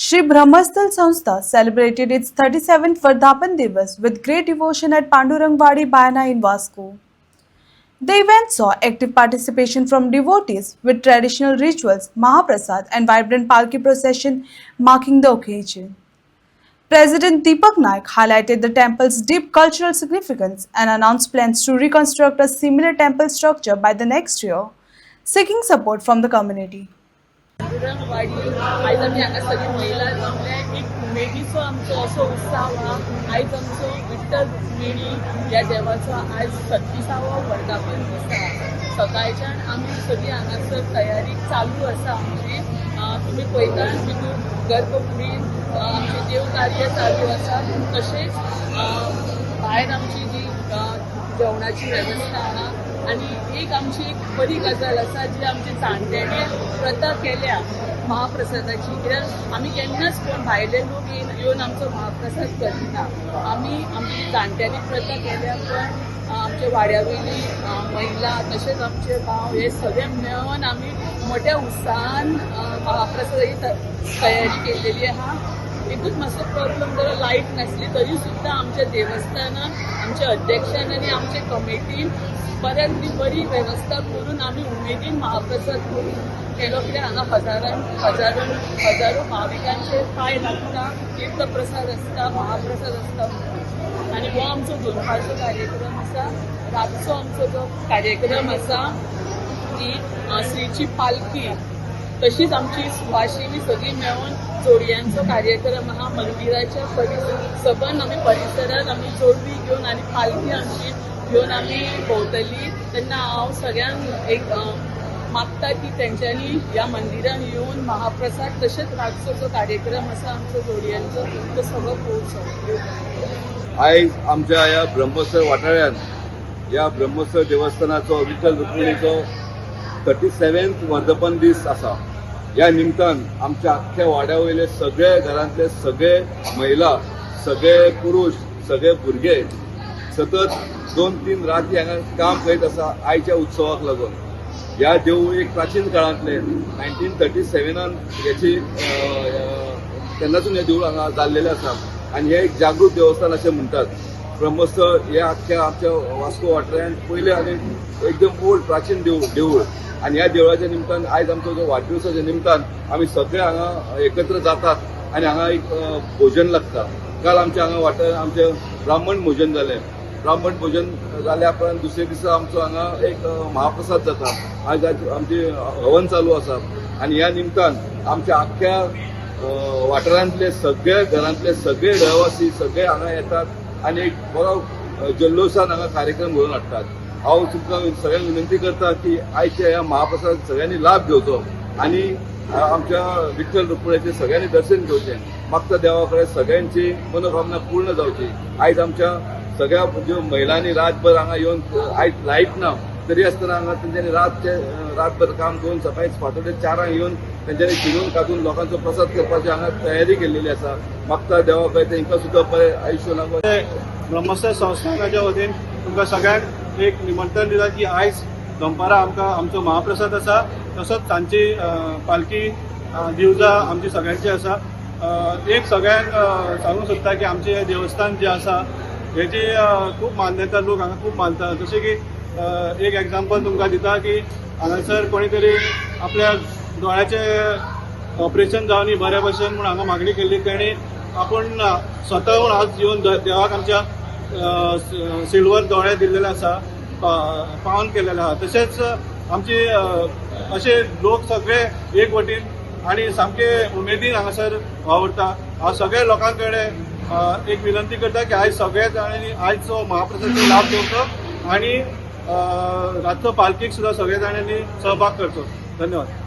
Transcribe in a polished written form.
Shri Brahmasthal Sanstha celebrated its 37th Vardhapan Divas with great devotion at Pandurangwadi Bayana in Vasco. The event saw active participation from devotees with traditional rituals, Mahaprasad and vibrant Palki procession marking the occasion. President Deepak Naik highlighted the temple's deep cultural significance and announced plans to reconstruct a similar temple structure by the next year, seeking support from the community. पांडुरंगवाडी आयज आमी हांगा सगळी महिला जमले एक उमेदीचो आमचो असो उत्सव हा। आयज आमचो विठ्ठल रुक्मिणी ह्या देवाचो आयज 36वो वर्धापन दीस आसा। सकाळच्यान आमी सगळी हांगासर तयारी चालू आसा आमची। तुमी पळयतात भितर गर्भकुडींत आमचे देव कार्य चालू आसा। तशेंच भायर आमची जी जेवणाची वेवस्था आहा आणि एक आमची एक बरी गजाल आसा जी आमची जाणट्यांनी प्रथा केल्या महाप्रसादाची। कित्याक आमी केन्नाच कोण भायले लोक येवन आमचो महाप्रसाद करिना। आमची जाणट्यांनी प्रथा केल्या पण आमचे वाड्या वयली महिला तशेंच आमचे भाव हे सगळे मेळून आमी मोठ्या उत्साहान महाप्रसादाची तयारी केलेली आहा। एकूच मातसो प्रॉब्लम जरा लायट नासली तरी सुद्दां आमच्या देवस्थानान आमच्या अध्यक्षान आनी आमचे कमिटीन बऱ्यांतली बरी वेवस्था करून आमी उमेदीन महाप्रसाद करून केलो। कित्याक हांगा हजारो भाविकांचे पांय लागता, तीर्थप्रसाद आसता, महाप्रसाद आसता आनी हो आमचो दोनपारचो कार्यक्रम आसा। रातचो आमचो जो कार्यक्रम आसा ती श्रीची पालखी तशीच आमची सुवासिनी सगळी मेळून जोडयांचो कार्यक्रम आहा। मंदिराच्या सबंद आमी परिसरात आमी जोडवी घेवन आनी पालखी आमची घेवन आमी भोंवतली तेन्ना हांव सगळ्यांक एक मागता की तेंच्यांनी ह्या मंदिरान येवन महाप्रसाद तशेंच रातचो जो कार्यक्रम आसा आमचो जोडयांचो तो सगळो पळोवचो। आयज आमच्या ह्या ब्रह्मस्थळ वाठारांत ह्या ब्रह्मस्थळ देवस्थानाचो विठ्ठल रुक्मिणीचो 37th वर्धापन दीस आसा। ह्या निमतान आमच्या आख्ख्या वाड्या वयले सगळे घरांतले सगळे महिला, सगळे पुरुष, सगळे भुरगे सतत 2-3 राती हांगा काम करीत आसा आयच्या उत्सवाक लागून। ह्या देवूळ एक प्राचीन काळांतले 1937 हेची तेन्नासून हें देवूळ हांगा जाल्लेलें आसा आनी हें एक जागृत देवस्थान अशें म्हणटात। ब्रह्मस्थळ हे आख्ख्या आमच्या वास्को वाठारांत पयलें आनी एकदम ओल्ड प्राचीन देवूळ आनी ह्या देवळाच्या निमतान आयज आमचो जो वाडदिवसाच्या निमतान आमी सगळे हांगा एकत्र जातात आनी हांगा एक भोजन लागता। काल आमच्या हांगा वाठारांत आमचें ब्राह्मण भोजन जालें। ब्राह्मण भोजन जाल्या उपरांत दुसरे दिसा आमचो हांगा एक महाप्रसाद जाता। आयज आमची हवन चालू आसा आनी ह्या निमतान आमच्या आख्ख्या वाठारांतले सगळे घरांतले सगळे रहिवासी सगळे हांगा येतात आनी एक बरो जल्लोशान हांगा कार्यक्रम घडोवन हाडटात। हांव तुमकां सगळ्यांक विनंती करता की आयच्या ह्या महाप्रसाद सगळ्यांनी लाभ घेवचो आनी आमच्या विठ्ठल रुक्मिणीचें सगळ्यांनी दर्शन घेवचें। मागता देवा कडेन सगळ्यांची मनोकामना पूर्ण जावची। आयज आमच्या सगळ्या ज्यो महिलांनी रातभर हांगा येवन आयज लायट ना तरी आसतना हांगा तेंच्यांनी रातभर काम करून सकाळी फाटोडे 4 येवन तेंच्यांनी शिनून काडून लोकांचो प्रसाद करपाची हांगा तयारी केल्लेली आसा। मागता देवा कडेन तेंकां सुद्दां बरें आयुश्य लागो। ब्रह्मस्थळ संस्थानाच्या वतीन तुमकां सगळ्यांक एक निमंत्रण दिलां की आयज दनपारां आमकां आमचो महाप्रसाद आसा तसोच सांजची पालखी दिवजा आमची सगळ्यांची आसा। एक सगळ्यांक सांगूंक सोदता की आमचें हें देवस्थान जें आसा हेची खूब मान्यता लोक हांगा खूब मानता। जशें की एक एग्जाम्पल तुमकां दिता की हांगासर कोणी तरी आपल्या दोळ्याचें ऑपरेशन जावनी बऱ्या भशेन म्हूण हांगा मागणी केल्ली तेणी आपूण स्वताहून आज येवन देवाक आमच्या सिल्वर दोळे दिल्लेले आसा, पावन केलेले आहा। तशेंच आमची अशे लोक सगळे एक वटीन आनी सामके उमेदीन हांगासर वावरता। हांव सगळ्या लोकां कडेन एक विनंती करता की आयज सगळे जाणांनी आयजचो महाप्रसादाचो लाभ घेवचो आनी रातचो पालखीक सुद्दां सगळे जाणांनी सहभाग करचो। धन्यवाद।